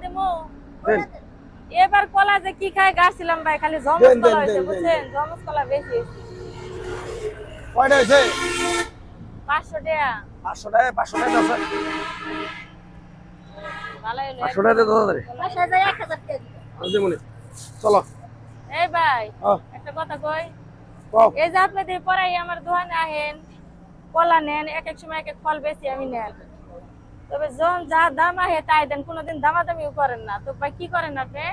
দিমু এবার কলা যে কি খায় গাছিলাম ভাই খালি জমজ কলা হইছে বুঝছেন জমজ কলা বেশি কয়টা হইছে 500 টাকা 500 টাকা 500 টাকা আছে ভালো হলো 500 টাকা দাও দাদা বাসা যায় 1000 টাকা আমি মনে চলো এই ভাই একটা কথা কই এই যে আপনি দিয়ে পরাই আমার দোকানে আহেন কলা নেন এক এক সময় এক এক ফল বেশি আমি নেন তবে যখন যা দাম আহে তাই দেন কোনোদিন দামাদামিও করেন না তো ভাই কি করেন আপনি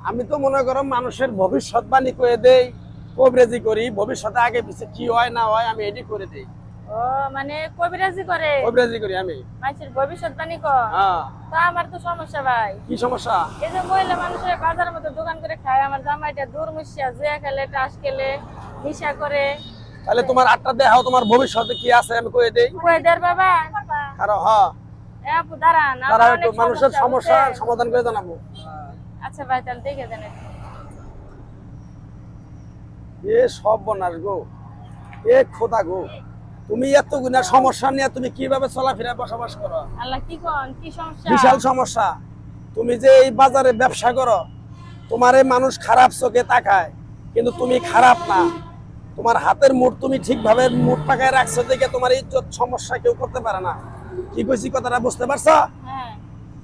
আমি তো মনে করো মানুষের ভবিষ্যৎবাণী করে দেই কবরেজি করি ভবিষ্যতে আগে পিছে কি হয় না হয় আমি এডি করে দেই ও মানে কবিরাজি করে কবরেজি করি আমি মানুষের ভবিষ্যৎবাণী কর হ্যাঁ তো আমার তো সমস্যা ভাই কি সমস্যা এই যে মহিলা মানুষের বাজারের মধ্যে দোকান করে খায় আমার জামাইটা দূর মুশিয়া জুয়া খেলে টাস খেলে নেশা করে তাহলে তোমার আটটা দেখাও তোমার ভবিষ্যতে কি আছে আমি কয়ে দেই কই দের বাবা আরে হ্যাঁ এ আপু দাঁড়ান তারা আমার একটু অনেক মানুষের সমস্যার বুঝছেন? সমাধান করে জানাবো আচ্ছা ভাই তাহলে দেখে দেন একটু। এ সব বনাস গো এ খোদা গো তুমি এত গুণা সমস্যা নিয়ে তুমি কিভাবে চলাফেরা বসবাস করো আল্লাহ কি কোন কি সমস্যা বিশাল সমস্যা তুমি যে এই বাজারে ব্যবসা করো তোমারে মানুষ খারাপ চোখে তাকায় কিন্তু তুমি খারাপ না তোমার হাতের মুঠ তুমি ঠিকভাবে মুঠ পাকায় রাখছো দেখে তোমার ইজ্জত সমস্যা কেউ করতে পারে না কি কইছি কথাটা বুঝতে পারছো হ্যাঁ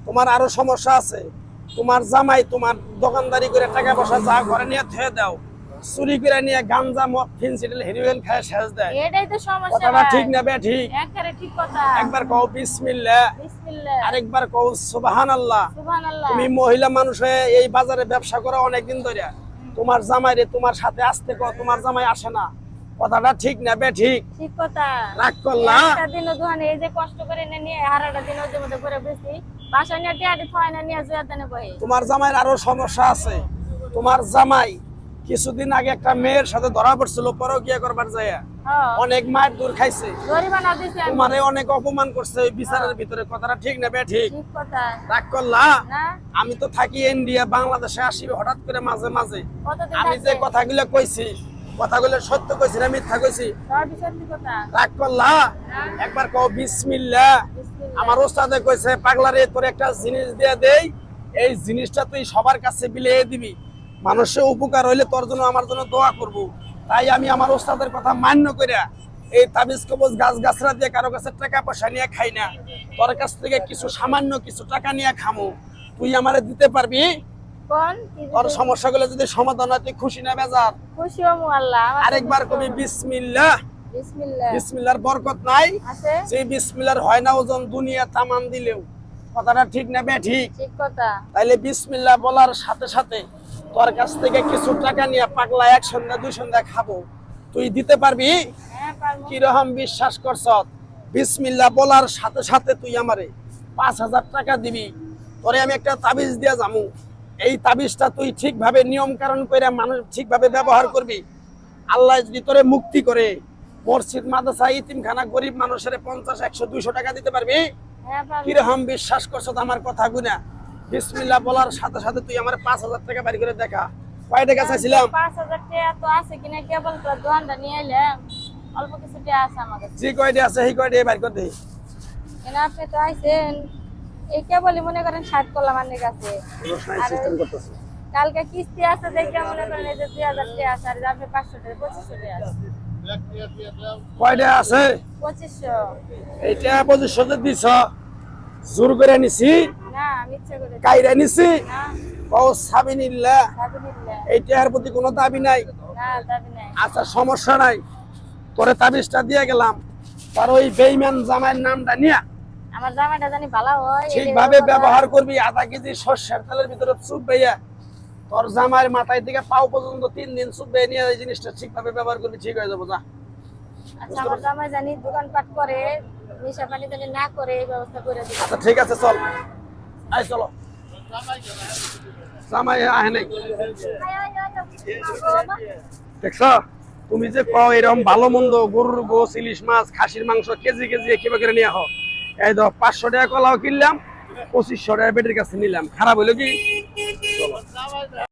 তোমার আরো সমস্যা আছে তোমার জামাই তোমার দোকানদারি করে টাকা পয়সা যা ঘরে নিয়ে থুয়ে দাও চুরি করে নিয়ে গাঞ্জা মদ ফেন্সিডিল হেরোইন খায় শেষ দেয় এটাই তো সমস্যা কথাটা ভাই ঠিক না বে ঠিক একেবারে ঠিক কথা একবার কও বিসমিল্লাহ বিসমিল্লাহ আরেকবার কও সুবহানাল্লাহ সুবহানাল্লাহ তুমি মহিলা মানুষ হয়ে এই বাজারে ব্যবসা করো অনেকদিন ধরে তোমার জামাই রে তোমার সাথে আসতে কও তোমার জামাই আসে না কথাটা ঠিক না বে ঠিক ঠিক কথা রাগ করলা একটা দিন দোকানে এই যে কষ্ট করে নিয়ে হারাটা দিন ওদের মধ্যে করে বেশি বাসা নিয়ে টিয়াটি থয় না নিয়ে জুয়া দেনে বই তোমার জামাইয়ের আরো সমস্যা আছে তোমার জামাই কিছুদিন আগে একটা মেয়ের সাথে ধরা পড়ছিল পরকিয়া করবার যায় হ্যাঁ অনেক মায়ের দূর খাইছে জরিমানা দিছি আমি তোমারে অনেক অপমান করছে ওই বিচারের ভিতরে কথাটা ঠিক না বে ঠিক ঠিক কথা রাগ করলা না আমি তো থাকি ইন্ডিয়া বাংলাদেশে আসি হঠাৎ করে মাঝে মাঝে কতদিন আমি যে কথাগুলো কইছি কথাগুলো সত্য কইছি না মিথ্যা কইছি সবই সত্যি কথা রাগ করলা একবার কও বিসমিল্লাহ বিসমিল্লাহ আমার ওস্তাদে কইছে পাগলারে তোর একটা জিনিস দিয়ে দেই এই জিনিসটা তুই সবার কাছে বিলিয়ে দিবি মানুষের উপকার হইলে তোর জন্য আমার জন্য দোয়া করব তাই আমি আমার ওস্তাদের কথা মান্য কইরা এই তাবিজ কবজ গাছ গাছরা দিয়ে কারো কাছে টাকা পয়সা নিয়ে খাই না তোর কাছ থেকে কিছু সামান্য কিছু টাকা নিয়ে খামু তুই আমারে দিতে পারবি কোন তোর সমস্যাগুলো যদি সমাধান হয় তুই খুশি না বেজার খুশি হমু আল্লাহ আমার তো আরেকবার খুশি কবি হমু। বিসমিল্লাহ বিসমিল্লাহ বিসমিল্লাহর বরকত নাই আছে সেই বিসমিল্লাহর হয় না ওজন দুনিয়া তামান দিলেও কথাটা ঠিক না বে ঠিক ঠিক কথা তাইলে বিসমিল্লাহ বলার সাথে সাথে তোর কাছ থেকে কিছু টাকা নিয়ে পাগলা এক সন্ধ্যা দুই সন্ধ্যা খাবো তুই দিতে পারবি হ্যাঁ পারমু কিরকম বিশ্বাস করছ বিসমিল্লাহ বলার সাথে সাথে তুই আমারে 5000 টাকা দিবি তোরে আমি একটা তাবিজ দিয়া যামু এই তাবিজটা তুই ঠিকভাবে নিয়ম কারণ করে মানুষ ঠিকভাবে ব্যবহার করবি আল্লাহ যদি তোরে মুক্তি করে মসজিদ মাদ্রাসা ইতিমখানা গরিব মানুষের 50 100 200 টাকা দিতে পারবি হ্যাঁ পারমু কিরকম বিশ্বাস করছ আমার কথা গুনা বিসমিল্লাহ বলার সাথে সাথে তুই আমার 5000 টাকা বাড়ি করে দেখা কয় টাকা চাইছিলাম 5000 টাকা তো আছে কিনা কেবল তো দোকানটা নিয়ে এলাম অল্প কিছু টাকা আছে আমার কাছে যে কয়টা আছে সেই কয়টা বাড়ি করে দে কেন আপনি তো আইছেন এই কেবলই মনে করেন 60 করলাম আমার কাছে সিস্টেম করতেছে কালকে কিস্তি আছে দেখে মনে করেন এই যে 2000 টাকা আছে আর আপনি 500 টাকা 2500 টাকা আছে কয়টা আছে 2500 এইটা 2500 দিছ জোর করে নিছি না আমি ইচ্ছা করে কাইরা নিছি না ও সাবিনিল্লাহ সাবিনিল্লাহ এইটার প্রতি কোনো দাবি নাই না দাবি নাই আচ্ছা সমস্যা নাই তোরে তাবিজটা দিয়ে গেলাম আর ওই বেঈমান জামাইয়ের নামটা নিয়া আমার জামাটা জানি ভালো হয় ঠিকভাবে ব্যবহার করবি আধা কেজি সর্ষের তেলের ভিতরে চুপ বেয়া তোর জামাইয়ের মাথায় থেকে পাও পর্যন্ত 3 দিন চুপ বেয়ে নিয়ে এই জিনিসটা ঠিকভাবে ব্যবহার করবি ঠিক হয়ে যাবো যা আচ্ছা আমার জামাই জানি দোকানপাট করে নেশা পানি জানি না করে এই ব্যবস্থা করে দিই আচ্ছা ঠিক আছে চল আই চলো জামাই আহে নাই দেখছ তুমি যে কও এরকম ভালো মন্দ গরুর গোস ইলিশ মাছ খাসির মাংস কেজি কেজি কিভাবে করে নিয়ে আহ এই ধর 500 টাকা কলাও কিনলাম 2500 টাকা বেটির কাছে নিলাম খারাপ হইলো কি চলো